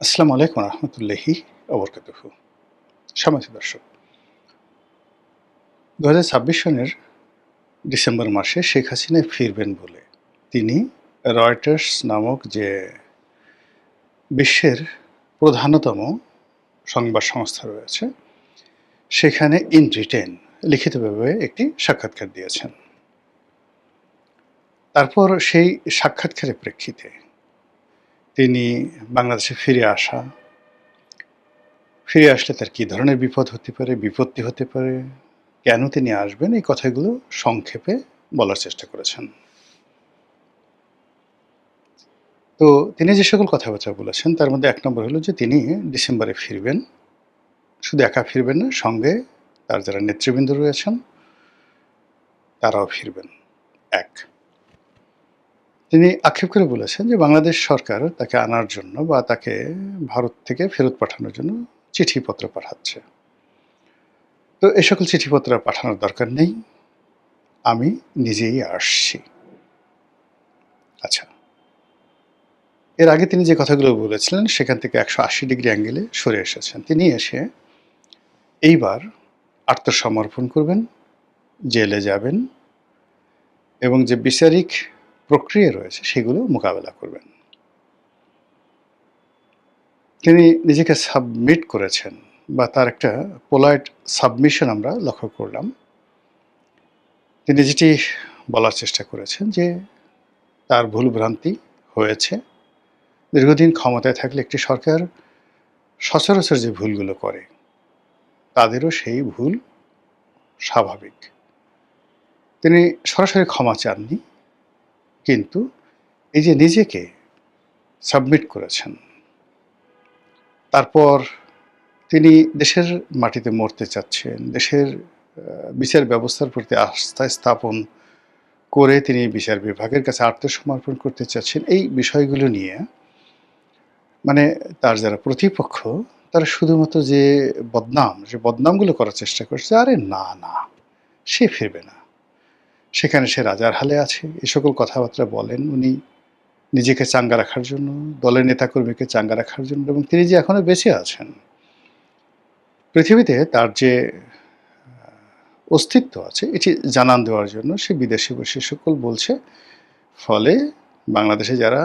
আসসালামু আলাইকুম রহমতুল্লাহি ওবরকাতুহু। সম্মানিত দর্শক, ২০২৬ সনের ডিসেম্বর মাসে শেখ হাসিনা ফিরবেন বলে তিনি রয়টার্স নামক যে বিশ্বের প্রধানতম সংবাদ সংস্থা রয়েছে, সেখানে ইন রিটেন লিখিতভাবে একটি সাক্ষাৎকার দিয়েছেন। তারপর সেই সাক্ষাৎকারের প্রেক্ষিতে তিনি বাংলাদেশে ফিরে আসলে তার কী ধরনের বিপদ হতে পারে, বিপত্তি হতে পারে, কেন তিনি আসবেন, এই কথাগুলো সংক্ষেপে বলার চেষ্টা করেছেন। তো তিনি যে সকল কথাবার্তা বলেছেন তার মধ্যে ১ নম্বর হলো যে তিনি ডিসেম্বরে ফিরবেন। শুধু একা ফিরবেন না, সঙ্গে তার যারা নেতৃবৃন্দ রয়েছেন তারাও ফিরবেন। ১, তিনি আক্ষেপ করে বলেছেন যে বাংলাদেশ সরকার তাকে আনার জন্য বা তাকে ভারত থেকে ফেরত পাঠানোর জন্য চিঠিপত্র পাঠাচ্ছে। তো এ সকল চিঠিপত্র পাঠানোর দরকার নেই। আমি নিজেই আসছি। আচ্ছা। এর আগে তিনি যে কথাগুলো বলেছিলেন সেখান থেকে ১৮০ ডিগ্রি অ্যাঙ্গেলে সরে এসেছেন। তিনি এসে এইবার আত্মসমর্পণ করবেন, জেলে যাবেন এবং যে বিচারিক প্রক্রিয়া রয়েছে সেগুলো মোকাবেলা করবেন। তিনি নিজেকে সাবমিট করেছেন বা তার একটা পোলাইট সাবমিশন আমরা লক্ষ্য করলাম। তিনি যেটি বলার চেষ্টা করেছেন যে তার ভুলভ্রান্তি হয়েছে। দীর্ঘদিন ক্ষমতায় থাকলে একটি সরকার সচরাচর যে ভুলগুলো করে তাদেরও সেই ভুল স্বাভাবিক। তিনি সরাসরি ক্ষমা চাননি, কিন্তু এই যে নিজেকে সাবমিট করেছেন, তারপর তিনি দেশের মাটিতে মরতে চাচ্ছেন, দেশের বিচার ব্যবস্থার প্রতি আস্থা স্থাপন করে তিনি বিচার বিভাগের কাছে আত্মসমর্পণ করতে চাচ্ছেন। এই বিষয়গুলো নিয়ে মানে তার যারা প্রতিপক্ষ তারা শুধুমাত্র যে বদনামগুলো করার চেষ্টা করছে, আরে না, সে ফিরবে না। সেখানে সে রাজার হালে আছে। এ সকল কথাবার্তা বলেন উনি নিজেকে চাঙ্গা রাখার জন্য, দলের নেতাকর্মীকে চাঙ্গা রাখার জন্য, এবং তিনি যে এখনো বেঁচে আছেন। পৃথিবীতে তার যে অস্তিত্ব আছে এটি জানান দেওয়ার জন্য সে বিদেশে বসে সকল বলছে। ফলে বাংলাদেশে যারা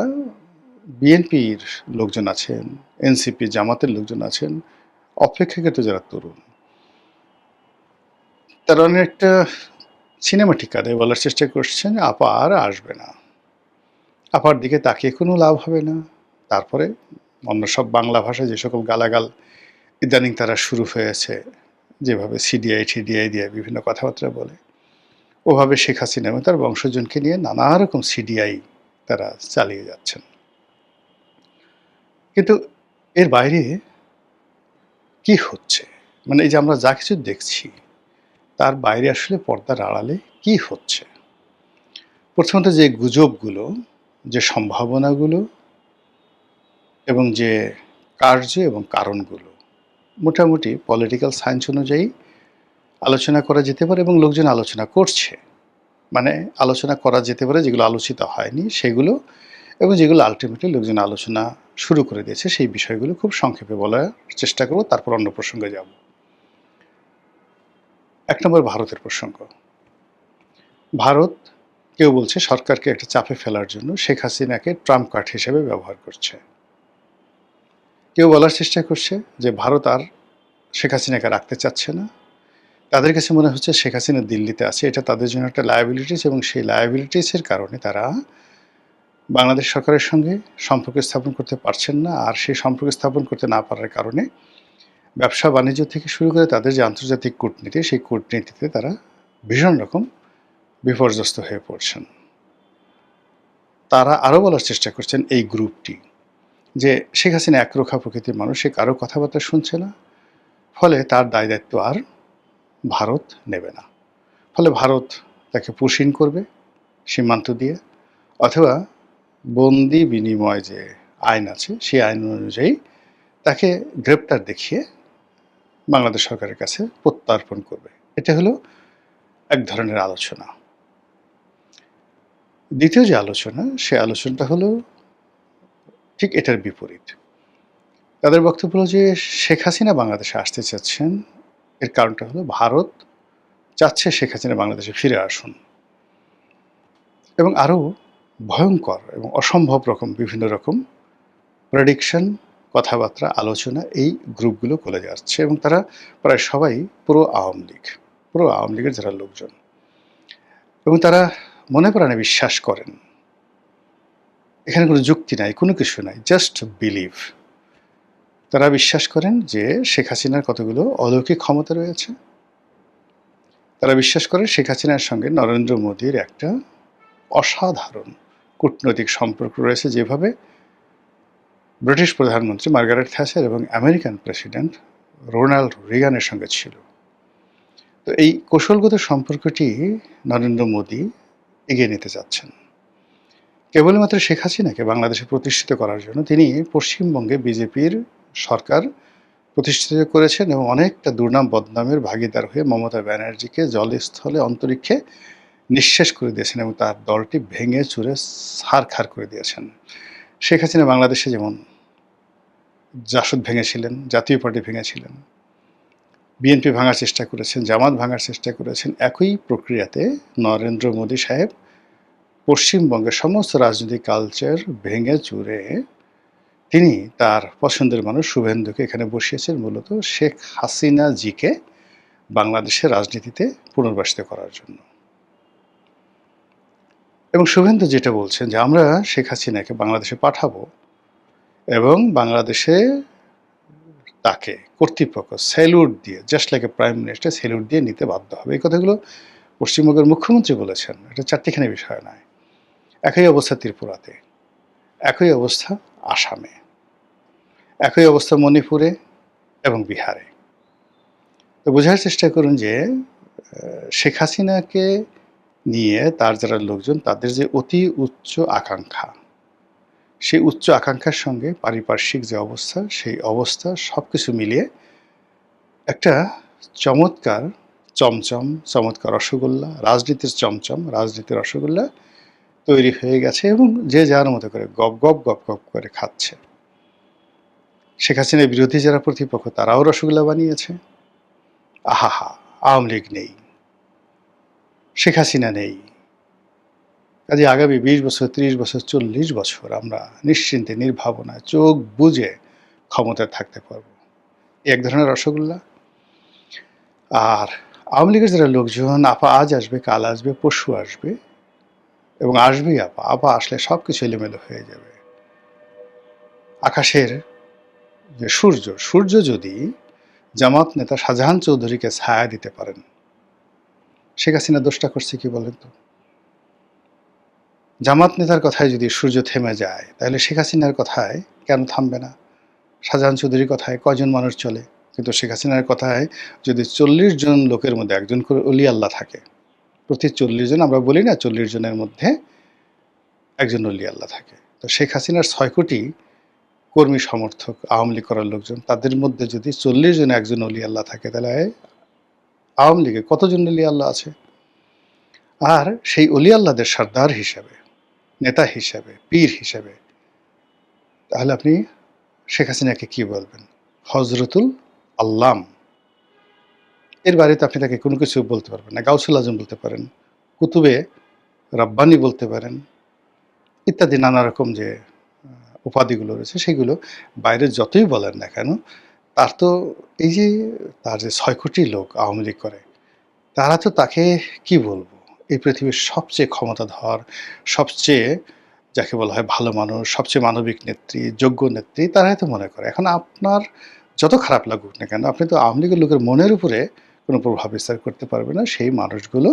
বিএনপির লোকজন আছেন, এনসিপি জামাতের লোকজন আছেন, অপেক্ষাকৃত যারা তরুণ, তারা অনেকটা সিনেমাটিক কায়দায় বলার চেষ্টা করছেন আপা আর আসবে না। আপার দিকে তাকিয়ে কোনো লাভ হবে না। তারপরে অন্য সব বাংলা ভাষায় যে সকল গালাগাল ইদানিং তারা শুরু হয়েছে, যেভাবে সিডিআই দিয়ে বিভিন্ন কথাবার্তা বলে, ওভাবে শেখ হাসিনা এবং তার বংশজনকে নিয়ে নানা রকম সিডিআই তারা চালিয়ে যাচ্ছেন। কিন্তু এর বাইরে কি হচ্ছে? মানে এই যে আমরা যা কিছু দেখছি, তার বাইরে আসলে পর্দার আড়ালে কি হচ্ছে? প্রথমত যে গুজবগুলো, যে সম্ভাবনাগুলো এবং যে কার্য এবং কারণগুলো মোটামুটি পলিটিক্যাল সায়েন্স অনুযায়ী আলোচনা করা যেতে পারে এবং লোকজন আলোচনা করছে। মানে আলোচনা করা যেতে পারে যেগুলো আলোচিত হয়নি সেগুলো, এবং যেগুলো আল্টিমেটলি লোকজন আলোচনা শুরু করে দিয়েছে সেই বিষয়গুলো খুব সংক্ষেপে বলার চেষ্টা করব, তারপর অন্য প্রসঙ্গে যাব। ১ নম্বর ভারতের প্রসঙ্গ। ভারত, কেউ বলছে সরকারকে একটা চাপে ফেলার জন্য শেখ হাসিনাকে ট্রাম্প কার্ড হিসেবে ব্যবহার করছে। কেউ বলার চেষ্টা করছে যে ভারত আর শেখ হাসিনাকে রাখতে চাচ্ছে না। তাদের কাছে মনে হচ্ছে শেখ হাসিনা দিল্লিতে আছে, এটা তাদের জন্য একটা লায়াবিলিটিস, এবং সেই লায়াবিলিটিসের কারণে তারা বাংলাদেশ সরকারের সঙ্গে সম্পর্ক স্থাপন করতে পারছেন না। আর সেই সম্পর্ক স্থাপন করতে না পারার কারণে ব্যবসা বাণিজ্য থেকে শুরু করে তাদের যে আন্তর্জাতিক কূটনীতি, সেই কূটনীতিতে তারা ভীষণ রকম বিপর্যস্ত হয়ে পড়ছেন। তারা আরও বলার চেষ্টা করছেন, এই গ্রুপটি, যে শেখ হাসিনা একরোখা প্রকৃতির মানুষ, সে কারো কথাবার্তা শুনছে না, ফলে তার দায় দায়িত্ব আর ভারত নেবে না। ফলে ভারত তাকে পুশিং করবে সীমান্ত দিয়ে, অথবা বন্দি বিনিময় যে আইন আছে সেই আইন অনুযায়ী তাকে গ্রেপ্তার দেখিয়ে বাংলাদেশ সরকারের কাছে প্রত্যর্পণ করবে। এটা হলো এক ধরনের আলোচনা। দ্বিতীয় যে আলোচনা, সে আলোচনাটা হলো ঠিক এটার বিপরীত। তাদের বক্তব্য হলো যে শেখ হাসিনা বাংলাদেশে আসতে চাচ্ছেন, এর কারণটা হলো ভারত চাচ্ছে শেখ হাসিনা বাংলাদেশে ফিরে আসুন। এবং আরও ভয়ঙ্কর এবং অসম্ভব রকম বিভিন্ন রকম প্রেডিকশন, কথাবার্তা, আলোচনা এই গ্রুপগুলো করে যাচ্ছে এবং তারা প্রায় সবাই পুরো আওয়ামী লীগের যারা লোকজন, এবং তারা মনে প্রাণে বিশ্বাস করেন, এখানে কোনো যুক্তি নাই, কোনো কিছু নাই, জাস্ট বিলিভ। তারা বিশ্বাস করেন যে শেখ হাসিনার কতগুলো অলৌকিক ক্ষমতা রয়েছে। তারা বিশ্বাস করেন শেখ হাসিনার সঙ্গে নরেন্দ্র মোদীর একটা অসাধারণ কূটনৈতিক সম্পর্ক রয়েছে, যেভাবে ব্রিটিশ প্রধানমন্ত্রী মার্গারেট থ্যাচার এবং আমেরিকান প্রেসিডেন্ট রোনাল্ড রিগানের সঙ্গে ছিল। তো এই কৌশলগত সম্পর্কটি নরেন্দ্র মোদী এগিয়ে নিতে যাচ্ছেন। কেবলমাত্র শেখ হাসিনাকে বাংলাদেশে প্রতিষ্ঠিত করার জন্য তিনি পশ্চিমবঙ্গে বিজেপির সরকার প্রতিষ্ঠিত করেছেন এবং অনেকটা দুর্নাম বদনামের ভাগিদার হয়ে মমতা ব্যানার্জিকে জলে স্থলে অন্তরিক্ষে নিঃশেষ করে দিয়েছেন এবং তার দলটি ভেঙে চুরে ছারখার করে দিয়েছেন। শেখ হাসিনা বাংলাদেশে যেমন জাসদ ভেঙেছিলেন, জাতীয় পার্টি ভেঙেছিলেন, বিএনপি ভাঙার চেষ্টা করেছেন, জামাত ভাঙার চেষ্টা করেছেন, একই প্রক্রিয়াতে নরেন্দ্র মোদী সাহেব পশ্চিমবঙ্গের সমস্ত রাজনৈতিক কালচার ভেঙে চুরে তিনি তার পছন্দের মানুষ শুভেন্দুকে এখানে বসিয়েছেন মূলত শেখ হাসিনা জিকে বাংলাদেশের রাজনীতিতে পুনর্বাসিত করার জন্য। এবং শুভেন্দু যেটা বলছেন যে আমরা শেখ হাসিনাকে বাংলাদেশে পাঠাবো এবং বাংলাদেশে তাকে কর্তৃপক্ষ স্যালুট দিয়ে, just like a prime minister, salute দিয়ে নিতে বাধ্য হবে। এই কথাগুলো পশ্চিমবঙ্গের মুখ্যমন্ত্রী বলেছেন। এটা চারটিখানি বিষয় নয়। একই অবস্থা ত্রিপুরাতে, একই অবস্থা আসামে, একই অবস্থা মণিপুরে এবং বিহারে। তো বোঝার চেষ্টা করুন যে শেখ হাসিনাকে নিয়ে তার যারা লোকজন, তাদের যে অতি উচ্চ আকাঙ্ক্ষা, সেই উচ্চ আকাঙ্ক্ষার সঙ্গে পারিপার্শ্বিক যে অবস্থা, সেই অবস্থা সব কিছু মিলিয়ে একটা চমৎকার চমৎকার রসগোল্লা, রাজনীতির চমচম, রাজনীতির রসগোল্লা তৈরি হয়ে গেছে এবং যে যার মতো করে গপ গপ গপ গপ করে খাচ্ছে। শেখ হাসিনার বিরোধী যারা প্রতিপক্ষ, তারাও রসগোল্লা বানিয়েছে। আহাহা, আওয়ামী লীগ নেই, শেখ হাসিনা নেই, কাজে আগামী 20 বছর, 30 বছর, 40 বছর আমরা নিশ্চিন্তে নির্ভাবনায় চোখ বুজে ক্ষমতায় থাকতে পারবো, এক ধরনের রসগোল্লা। আর আওয়ামী লীগের যারা লোকজন, আপা আজ আসবে, কাল আসবে, পরশু আসবে এবং আসবেই আপা আসলে সব কিছু এলোমেলো হয়ে যাবে। আকাশের যে সূর্য যদি জামাত নেতা শাহজাহান চৌধুরীকে ছায়া দিতে পারেন, শেখ হাসিনা দোষটা করছে কি বলেন তো? জামাত নেতার কথায় যদি সূর্য থেমে যায়, তাহলে শেখ হাসিনার কথায় কেন থামবে না? শাহজাহান চৌধুরীর কথায় কয়জন মানুষ চলে, কিন্তু শেখ হাসিনার কথায় যদি 40 জন লোকের মধ্যে একজন করে অলি আল্লাহ থাকে, প্রতি 40 জন, আমরা বলি না 40 জনের মধ্যে একজন অলি আল্লাহ থাকে, তো শেখ হাসিনার 6 কোটি কর্মী সমর্থক, আওয়ামী লীগ করার লোকজন, তাদের মধ্যে যদি 40 জনে একজন অলি আল্লাহ থাকে, তাহলে আওয়ামী লীগে কতজন অলি আল্লাহ আছে? আর সেই অলি আল্লাহদের সর্দার হিসাবে, নেতা হিসাবে, পীর হিসাবে, তাহলে আপনি শেখ হাসিনাকে কি বলবেন? হজরতুল আল্লাম। এর বাড়িতে আপনি তাকে কোনো কিছু বলতে পারবেন না। গাউসুল আজম বলতে পারেন, কুতুবে রাব্বানি বলতে পারেন, ইত্যাদি নানা রকম যে উপাধিগুলো রয়েছে, সেগুলো বাইরে যতই বলেন না কেন, তার তো এই যে তার যে 6 কোটি লোক আওয়ামী লীগ করে, তারা তো তাকে কি বলবো, এই পৃথিবীর সবচেয়ে ক্ষমতাধর, সবচেয়ে যাকে বলা হয় ভালো মানুষ, সবচেয়ে মানবিক নেত্রী, যোগ্য নেত্রী, তারাই তো মনে করে। এখন আপনার যত খারাপ লাগুক না কেন, আপনি তো আওয়ামী লীগের লোকের মনের উপরে কোনো প্রভাব বিস্তার করতে পারবে না। সেই মানুষগুলো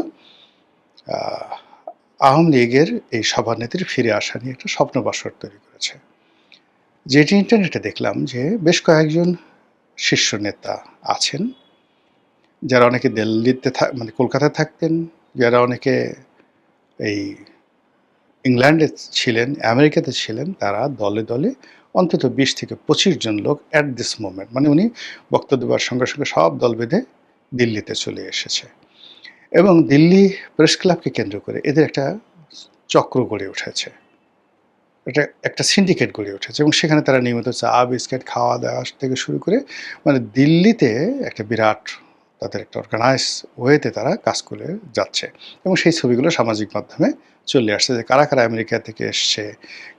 আওয়ামী লীগের এই সভানেত্রীর ফিরে আসা নিয়ে একটা স্বপ্ন বাসর তৈরি করেছে। যেটি ইন্টারনেটে দেখলাম যে বেশ কয়েকজন শীর্ষ নেতা আছেন, যারা অনেকে দিল্লিতে মানে কলকাতায় থাকতেন, যারা অনেকে এই ইংল্যান্ডে ছিলেন, আমেরিকাতে ছিলেন, তারা দলে দলে অন্তত 20 থেকে 25 জন লোক অ্যাট দিস মোমেন্ট, মানে উনি বক্তব্য দেওয়ার সঙ্গে সঙ্গে সব দল বেঁধে দিল্লিতে চলে এসেছে এবং দিল্লি প্রেস ক্লাবকে কেন্দ্র করে এদের একটা চক্র গড়ে উঠেছে। এটা একটা সিন্ডিকেট গড়ে উঠেছে এবং সেখানে তারা নিয়মিত চা বিস্কিট খাওয়া দাওয়া থেকে শুরু করে মানে দিল্লিতে একটা বিরাট তাদের একটা অর্গানাইজ ওয়েতে তারা কাজ করে যাচ্ছে এবং সেই ছবিগুলো সামাজিক মাধ্যমে চলে আসছে যে কারা কারা আমেরিকা থেকে এসছে,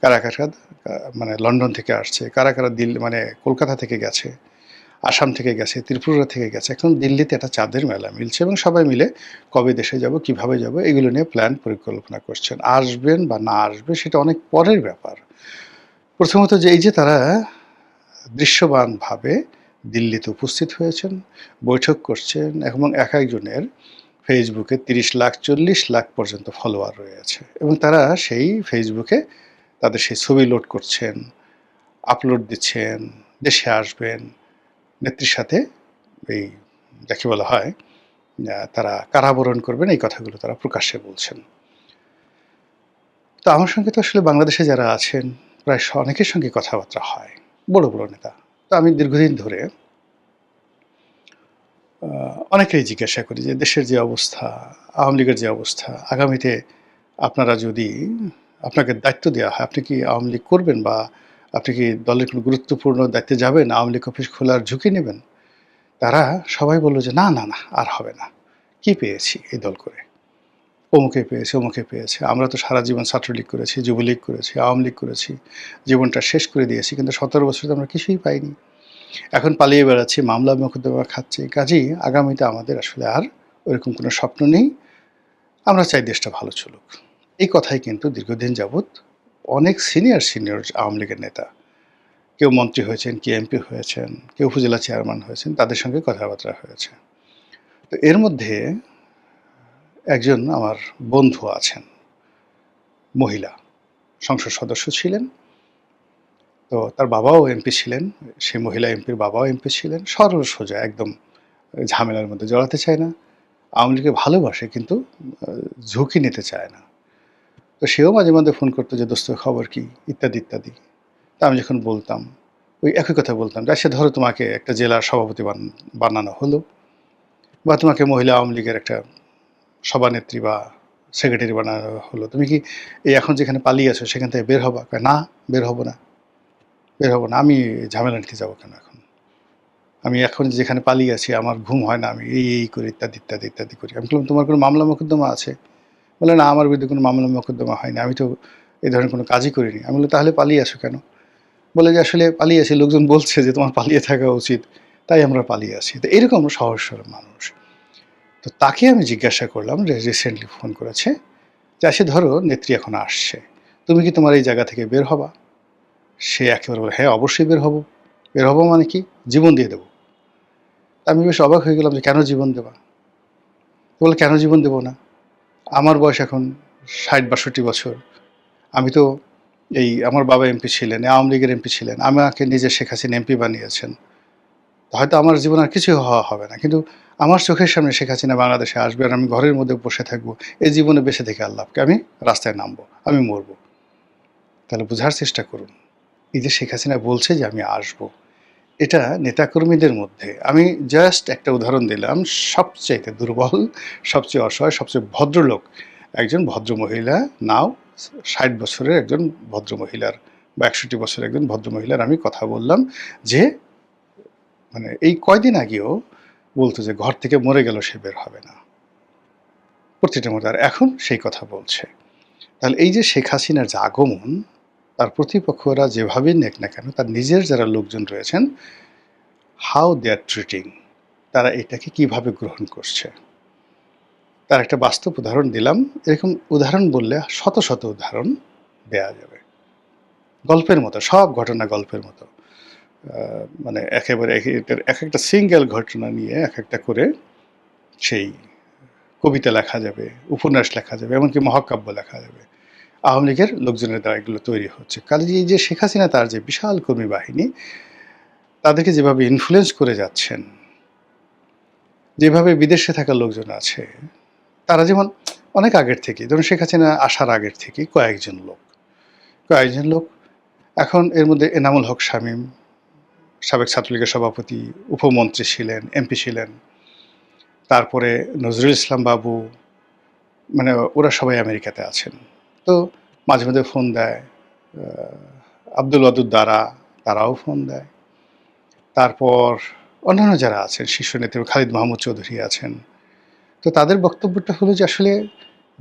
কারা কারা মানে লন্ডন থেকে আসছে, কারা কারা দিল্লি মানে কলকাতা থেকে গেছে, আসাম থেকে গেছে, ত্রিপুরা থেকে গেছে। এখন দিল্লিতে একটা চাঁদের মেলা মিলছে এবং সবাই মিলে কবে দেশে যাব, কিভাবে যাব এগুলো নিয়ে প্ল্যান পরিকল্পনা করছেন। আসবেন বা না আসবে সেটা অনেক পরের ব্যাপার। প্রথমত যে এই যে তারা দৃশ্যমানভাবে দিল্লিতে উপস্থিত হয়েছেন, বৈঠক করছেন এবং এক একজনের ফেসবুকে ৩০ লাখ ৪০ লাখ পর্যন্ত ফলোয়ার রয়েছে এবং তারা সেই ফেসবুকে তাদের সেই ছবি লোড করছেন, আপলোড দিচ্ছেন, দেশে আসবেন, নেত্রীর সাথে এই যাকে বলা হয় তারা কারাবরণ করবেন এই কথাগুলো তারা প্রকাশ্যে বলছেন। তো আমার সঙ্গে তো আসলে বাংলাদেশে যারা আছেন প্রায় অনেকের সঙ্গে কথাবার্তা হয়, বড় বড় নেতা। তো আমি দীর্ঘদিন ধরে অনেকেই জিজ্ঞাসা করি যে দেশের যে অবস্থা, আওয়ামী লীগের যে অবস্থা, আগামীতে আপনারা যদি আপনাকে দায়িত্ব দেওয়া হয়, আপনি কি আওয়ামী লীগ করবেন বা আপনি কি দলের কোনো গুরুত্বপূর্ণ দায়িত্বে যাবেন, আওয়ামী লীগ অফিস খোলার ঝুঁকি নেবেন? তারা সবাই বলল যে, "না, না, না, আর হবে না। কি পেয়েছি এই দল করে? অমুকে পেয়েছে, অমুকে পেয়েছে। আমরা তো সারা জীবন ছাত্রলীগ করেছি, যুবলীগ করেছি, আওয়ামী লীগ করেছি। জীবনটা শেষ করে দিয়েছি। কিন্তু ১৭ বছরে তো আমরা কিছুই পাইনি। এখন পালিয়ে বেড়াচ্ছি, মামলা মোকদ্দমা খাচ্ছি। কাজেই আগামীতে আমাদের আসলে আর ওইরকম কোনো স্বপ্ন নেই। আমরা চাই দেশটা ভালো চলুক।" এই কথাই কিন্তু দীর্ঘদিন যাবৎ অনেক সিনিয়র আওয়ামী লীগের নেতা, কেউ মন্ত্রী হয়েছেন, কেউ এমপি হয়েছেন, কেউ উপজেলা চেয়ারম্যান হয়েছেন, তাদের সঙ্গে কথাবার্তা হয়েছে। তো এর মধ্যে একজন আমার বন্ধু আছেন, মহিলা, সংসদ সদস্য ছিলেন। তো তার বাবাও এমপি ছিলেন। সেই মহিলা এমপির বাবাও এমপি ছিলেন। সরল সোজা একদম ঝামেলার মধ্যে জড়াতে চায় না। আওয়ামী লীগকে ভালোবাসে কিন্তু আ ঝুঁকি নিতে চায় না। তো সেও মাঝে, মাঝে ফোন করত যে, "দোস্ত খবর কি?" ইত্যাদি, ইত্যাদি। তা আমি যখন বলতাম, ওই একই কথা বলতাম যে, "আচ্ছা ধরো তোমাকে একটা জেলার সভাপতি বানানো হলো বা তোমাকে মহিলা আওয়ামী লীগের একটা সভানেত্রী বা সেক্রেটারি বানানো হলো। তুমি কি এই এখন যেখানে পালিয়ে আছো সেখান থেকে বের হবা?" কয়, "না, বের হব না, বের হব না। আমি ঝামেলা নিতে যাবো কেন এখন? আমি এখন যেখানে পালিয়ে আছি আমার ঘুম হয় না। আমি এই করি ইত্যাদি, ইত্যাদি, ইত্যাদি করি।" আমি বললাম, "তোমার কোনো মামলা মোকদ্দমা আছে?" বলে, "না, আমার বিরুদ্ধে কোনো মামলা মোকদ্দমা হয়নি। আমি তো এই ধরনের কোনো কাজই করিনি।" আমি বললাম, "তাহলে পালিয়ে আসো কেন?" বলে যে, "আসলে পালিয়ে আছি। লোকজন বলছে যে তোমার পালিয়ে থাকা উচিত। তাই আমরা পালিয়ে আসি।" তো এরকম সহজ সরল মানুষ। তো তাকে আমি জিজ্ঞাসা করলাম যে রিসেন্টলি ফোন করেছে যে, "আচ্ছা ধরো নেত্রী এখন আসছে। তুমি কি তোমার এই জায়গা থেকে বের হবা?" সে একেবারে বলে, "হ্যাঁ, অবশ্যই বের হব। বের হব মানে কি? জীবন দিয়ে দেব।" আমি বেশ অবাক হয়ে গেলাম যে, "কেন জীবন দেবা?" বলে, "কেন জীবন দেব না? আমার বয়স এখন ৬০-৬২ বছর। আমি তো এই আমার বাবা এমপি ছিলেন, আওয়ামী লীগের এমপি ছিলেন। আমাকে নিজে শেখ হাসিনা এমপি বানিয়েছেন। হয়তো আমার জীবনে আর কিছুই হওয়া হবে না। কিন্তু আমার চোখের সামনে শেখ হাসিনা বাংলাদেশে আসবে আর আমি ঘরের মধ্যে বসে থাকবো। এই জীবনে বেঁচে থেকে আর লাভ কি? আমি রাস্তায় নামবো। আমি মরবো।" তাহলে বোঝার চেষ্টা করুন। এই যে শেখ হাসিনা বলছে যে আমি আসবো, এটা নেতাকর্মীদের মধ্যে আমি জাস্ট একটা উদাহরণ দিলাম। সবচাইতে দুর্বল, সবচেয়ে অসহায়, সবচেয়ে ভদ্রলোক একজন ভদ্রমহিলা, নাও ৬০ বছরের একজন ভদ্রমহিলার বা ৬১ বছরের একজন ভদ্রমহিলার আমি কথা বললাম যে মানে এই কয়দিন আগেও বলত যে ঘর থেকে মরে গেল সে বের হবে না। প্রতিটা মুহূর্তে আর এখন সেই কথা বলছে। তাহলে এই যে শেখ হাসিনার যে আগমন, তার প্রতিপক্ষরা যেভাবেই নেক না কেন তার নিজের যারা লোকজন রয়েছেন, হাউ দে আর ট্রিটিং, তারা এটাকে কিভাবে গ্রহণ করছে। তার একটা বাস্তব উদাহরণ দিলাম। এরকম উদাহরণ বললে শত, শত উদাহরণ দেয়া যাবে। গল্পের মতো, সব ঘটনা গল্পের মতো। মানে একেবারে এটার একেকটা সিঙ্গেল ঘটনা নিয়ে একেকটা করে সেই কবিতা লেখা যাবে, উপন্যাস লেখা যাবে, এমনকি মহাকাব্য লেখা যাবে। আওয়ামী লীগের লোকজনের দ্বারা এগুলো তৈরি হচ্ছে। কাজেই এই যে শেখ হাসিনা তার যে বিশাল কর্মী বাহিনী, তাদেরকে যেভাবে ইনফ্লুয়েন্স করে যাচ্ছেন, যেভাবে বিদেশে থাকা লোকজন আছে, তারা যেমন অনেক আগের থেকেই, ধরুন শেখ হাসিনা আসার আগের থেকেই কয়েকজন লোক এখন এর মধ্যে এনামুল হক শামীম, সাবেক ছাত্রলীগের সভাপতি, উপমন্ত্রী ছিলেন, এমপি ছিলেন। তারপরে নজরুল ইসলাম বাবু, মানে ওরা সবাই আমেরিকাতে আছেন। তো মাঝে মধ্যে ফোন দেয়, আব্দুল ওয়াদুদ দারা, তারাও ফোন দেয়। তারপর অন্যান্য যারা আছেন শীর্ষ নেতৃত্ব, খালিদ মাহমুদ চৌধুরী আছেন। তো তাদের বক্তব্যটা হলো যে আসলে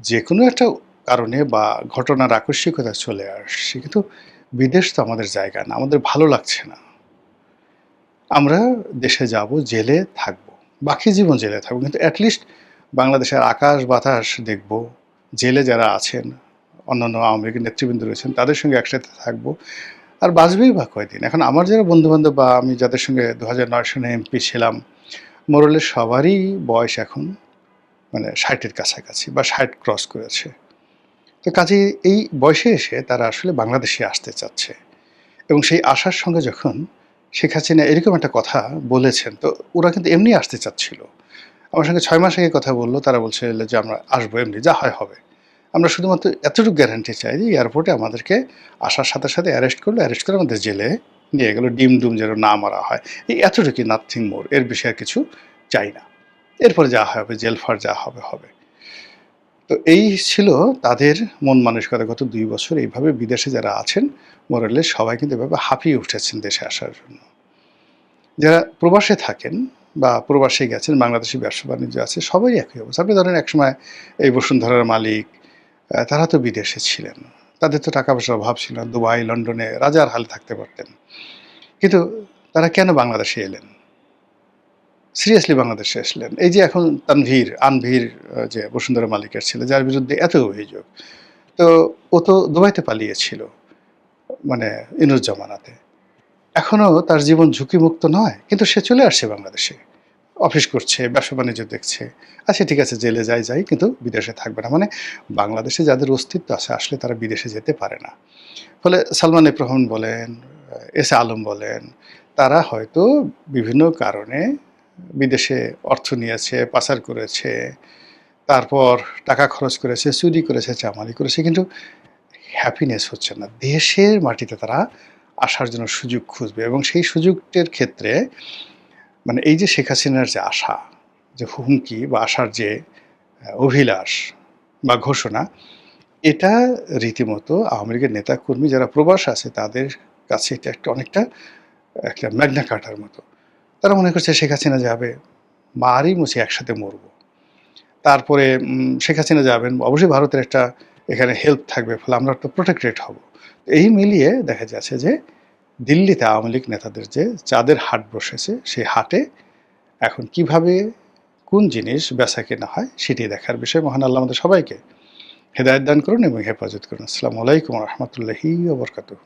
যেকোনো একটা কারণে বা ঘটনার আকস্মিকতা চলে আসছে, কিন্তু বিদেশ তো আমাদের জায়গা না, আমাদের ভালো লাগছে না। আমরা দেশে যাব, জেলে থাকব, বাকি জীবন জেলে থাকবো, কিন্তু অ্যাটলিস্ট বাংলাদেশের আকাশ বাতাস দেখব, জেলে যারা আছেন অন্যান্য আওয়ামী লীগের নেতৃবৃন্দ রয়েছেন তাদের সঙ্গে একসাথে থাকবো। আর বাঁচবেই বা কয়দিন? এখন আমার যারা বন্ধুবান্ধব বা আমি যাদের সঙ্গে 2009 সনে এমপি ছিলাম, মোরলের সবারই বয়স এখন মানে 60-এর কাছাকাছি বা 60 ক্রস করেছে। তো কাজেই এই বয়সে এসে তারা আসলে বাংলাদেশে আসতে চাচ্ছে, এবং সেই আসার সঙ্গে যখন শেখ হাসিনা এরকম একটা কথা বলেছেন, তো ওরা কিন্তু এমনি আসতে চাচ্ছিল। আমার সঙ্গে 6 মাস আগে কথা বলল, তারা বলছে যে আমরা আসবো, এমনি যা হয় হবে। আমরা শুধুমাত্র এতটুকু গ্যারান্টি চাই যে এয়ারপোর্টে আমাদেরকে আসার সাথে সাথে অ্যারেস্ট করলো, অ্যারেস্ট করে আমাদের জেলে নিয়ে গেলো, ডিম ডুম যেন না মারা হয়, এই এতটুকুই, নাথিং মোর। এর বেশি আর কিছু চাই না। এরপরে যা হবে, জেল ফার যা হবে হবে। তো এই ছিল তাদের মন মানসিকতা। গত 2 বছর এইভাবে বিদেশে যারা আছেন মোরালেস সবাই কিন্তু এভাবে হাঁপিয়ে উঠেছেন দেশে আসার জন্য। যারা প্রবাসে থাকেন বা প্রবাসে গেছেন, বাংলাদেশি ব্যবসা বাণিজ্য আছে, সবারই একই অবস্থা। আপনি ধরেন একসময় এই বসুন্ধরার মালিক, তারা তো বিদেশে ছিলেন। তাদের তো টাকা পয়সার অভাব ছিল না। দুবাই, লন্ডনে রাজার হালে থাকতে পারতেন। কিন্তু তারা কেন বাংলাদেশে এলেন? সিরিয়াসলি বাংলাদেশে আসলেন। এই যে এখন আনভীর যে বসুন্ধরা মালিকের ছেলে, যার বিরুদ্ধে এত অভিযোগ। তো ও তো দুবাইতে পালিয়েছিল, মানে ইনুস জামানাতে। এখনো তার জীবন ঝুঁকিমুক্ত নয়, কিন্তু সে চলে আসছে বাংলাদেশে। অফিস করছে, ব্যবসা-বাণিজ্য দেখছে। আচ্ছা ঠিক আছে, জেলে যাই, কিন্তু বিদেশে থাকবে না। মানে বাংলাদেশে যাদের অস্তিত্ব আছে আসলে তারা বিদেশে যেতে পারে না। ফলে সালমান এফ রহমান বলেন, এস এ আলম বলেন, তারা হয়তো বিভিন্ন কারণে বিদেশে অর্থ নিয়েছে, পাচার করেছে, তারপর টাকা খরচ করেছে, চুরি করেছে, চামারি করেছে, কিন্তু হ্যাপিনেস হচ্ছে না। দেশের মাটিতে তারা আসার জন্য সুযোগ খুঁজবে, এবং সেই সুযোগটার ক্ষেত্রে মানে এই যে শেখ হাসিনার যে আশা, যে হুমকি বা আসার যে অভিলাষ বা ঘোষণা, এটা রীতিমতো আওয়ামী লীগের নেতাকর্মী যারা প্রবাসে আছে তাদের কাছে এটা অনেকটা একটা ম্যাগনা কার্টার মতো। তারা মনে করছে শেখ হাসিনা যাবে, মারি মুছি একসাথে মরবো। তারপরে শেখ হাসিনা যাবেন, অবশ্যই ভারতের একটা এখানে হেল্প থাকবে, ফলে আমরা একটু প্রোটেক্টেড হব। এই মিলিয়ে দেখা যাচ্ছে যে দিল্লিতে আওয়ামী লীগ নেতাদের যে চাঁদের হাট বসেছে, সেই হাটে এখন কিভাবে কোন জিনিস বেচাকেনা হয় সেটি দেখার বিষয়। মহান আল্লাহ আমাদের সবাইকে হেদায়েত দান করুন এবং হেফাজত করুন। আসসালামু আলাইকুম ওয়া রাহমাতুল্লাহি ওয়া বারাকাতুহু।